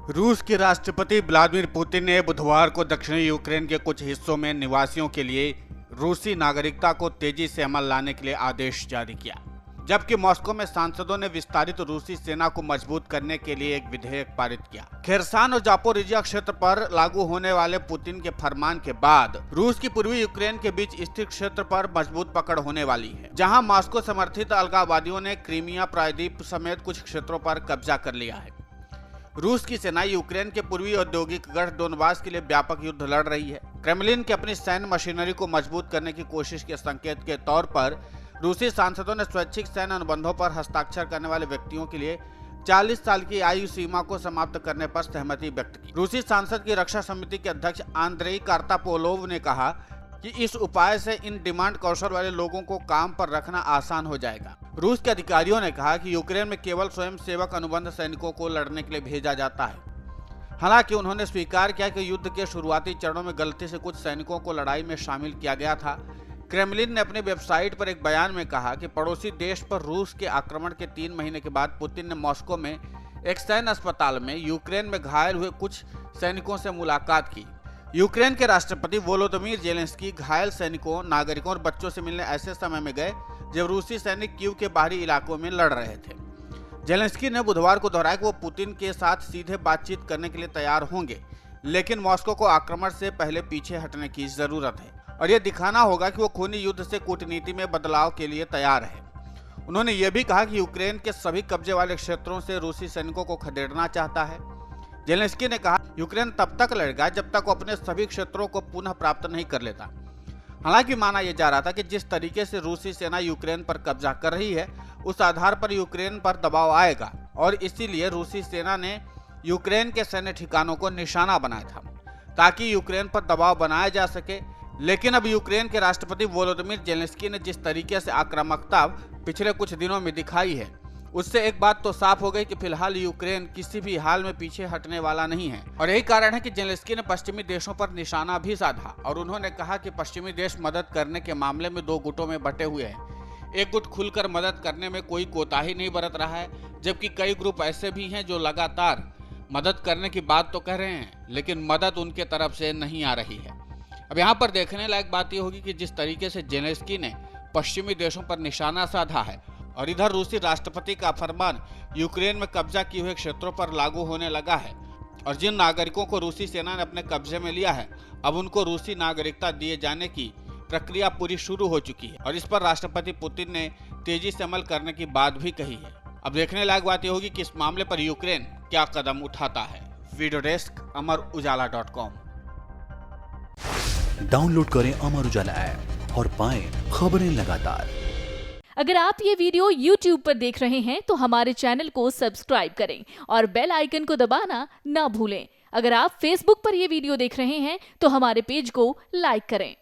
रूस के राष्ट्रपति व्लादिमीर पुतिन ने बुधवार को दक्षिणी यूक्रेन के कुछ हिस्सों में निवासियों के लिए रूसी नागरिकता को तेजी से अमल लाने के लिए आदेश जारी किया, जबकि मॉस्को में सांसदों ने विस्तारित रूसी सेना को मजबूत करने के लिए एक विधेयक पारित किया। खेरसान और जापोरिजिया क्षेत्र पर लागू होने वाले पुतिन के फरमान के बाद रूस की पूर्वी यूक्रेन के बीच स्थित क्षेत्र पर मजबूत पकड़ होने वाली है, जहां मॉस्को समर्थित अलगाववादियों ने क्रीमिया प्रायद्वीप समेत कुछ क्षेत्रों पर कब्जा कर लिया है। रूस की सेना यूक्रेन के पूर्वी औद्योगिक गढ़ डोनबास के लिए व्यापक युद्ध लड़ रही है। क्रेमलिन की अपनी सैन्य मशीनरी को मजबूत करने की कोशिश के संकेत के तौर पर रूसी सांसदों ने स्वैच्छिक सैन्य अनुबंधों पर हस्ताक्षर करने वाले व्यक्तियों के लिए 40 साल की आयु सीमा को समाप्त करने पर सहमति व्यक्त की। रूसी सांसद की रक्षा समिति के अध्यक्ष आंद्रेई कार्तापोलोव ने कहा कि इस उपाय से इन डिमांड कौशल वाले लोगों को काम पर रखना आसान हो जाएगा। रूस के अधिकारियों ने कहा कि यूक्रेन में केवल स्वयंसेवक अनुबंध सैनिकों को लड़ने के लिए भेजा जाता है। हालांकि उन्होंने स्वीकार किया कि युद्ध के शुरुआती चरणों में गलती से कुछ सैनिकों को लड़ाई में शामिल किया गया था। क्रेमलिन ने अपनी वेबसाइट पर एक बयान में कहा कि पड़ोसी देश पर रूस के आक्रमण के 3 महीने के बाद पुतिन ने मॉस्को में एक सैन्य अस्पताल में यूक्रेन में घायल हुए कुछ सैनिकों से मुलाकात की। यूक्रेन के राष्ट्रपति वोलोदिमीर जेलेंस्की घायल सैनिकों, नागरिकों और बच्चों से मिलने ऐसे समय में गए जब रूसी सैनिक कीव के बाहरी इलाकों में लड़ रहे थे। जेलेंस्की ने बुधवार को दोहराया कि वो पुतिन के साथ सीधे बातचीत करने के लिए तैयार होंगे, लेकिन मॉस्को को आक्रमण से पहले पीछे हटने की जरूरत है और यह दिखाना होगा कि वो खूनी युद्ध से कूटनीति में बदलाव के लिए तैयार है। उन्होंने ये भी कहा कि यूक्रेन के सभी कब्जे वाले क्षेत्रों से रूसी सैनिकों को खदेड़ना चाहता है। जेलेंस्की ने कहा, यूक्रेन तब तक लड़ेगा जब तक वो अपने सभी क्षेत्रों को पुनः प्राप्त नहीं कर लेता। हालांकि माना यह जा रहा था कि जिस तरीके से रूसी सेना यूक्रेन पर कब्जा कर रही है, उस आधार पर यूक्रेन पर दबाव आएगा और इसीलिए रूसी सेना ने यूक्रेन के सैन्य ठिकानों को निशाना बनाया था ताकि यूक्रेन पर दबाव बनाया जा सके। लेकिन अब यूक्रेन के राष्ट्रपति वोलोदिमीर जेलेंस्की ने जिस तरीके से आक्रामकता पिछले कुछ दिनों में दिखाई है, उससे एक बात तो साफ हो गई कि फिलहाल यूक्रेन किसी भी हाल में पीछे हटने वाला नहीं है। और यही कारण है कि जेलेंस्की ने पश्चिमी देशों पर निशाना भी साधा और उन्होंने कहा कि पश्चिमी देश मदद करने के मामले में 2 गुटों में बंटे हुए हैं। एक गुट खुलकर मदद करने में कोई कोताही नहीं बरत रहा है, जबकि कई ग्रुप ऐसे भी हैं जो लगातार मदद करने की बात तो कह रहे हैं, लेकिन मदद उनके तरफ से नहीं आ रही है। अब यहाँ पर देखने लायक बात यह होगी कि जिस तरीके से जेलेंस्की ने पश्चिमी देशों पर निशाना साधा है और इधर रूसी राष्ट्रपति का फरमान यूक्रेन में कब्जा किए हुए क्षेत्रों पर लागू होने लगा है और जिन नागरिकों को रूसी सेना ने अपने कब्जे में लिया है, अब उनको रूसी नागरिकता दिए जाने की प्रक्रिया पूरी शुरू हो चुकी है और इस पर राष्ट्रपति पुतिन ने तेजी से अमल करने की बात भी कही है। अब देखने लायक बात यह होगी कि इस मामले पर यूक्रेन क्या कदम उठाता है। Video desk amarujala.com। डाउनलोड करें अमर उजाला ऐप और पाएं खबरें लगातार। अगर आप ये वीडियो YouTube पर देख रहे हैं तो हमारे चैनल को सब्सक्राइब करें और बेल आइकन को दबाना ना भूलें। अगर आप Facebook पर ये वीडियो देख रहे हैं तो हमारे पेज को लाइक करें।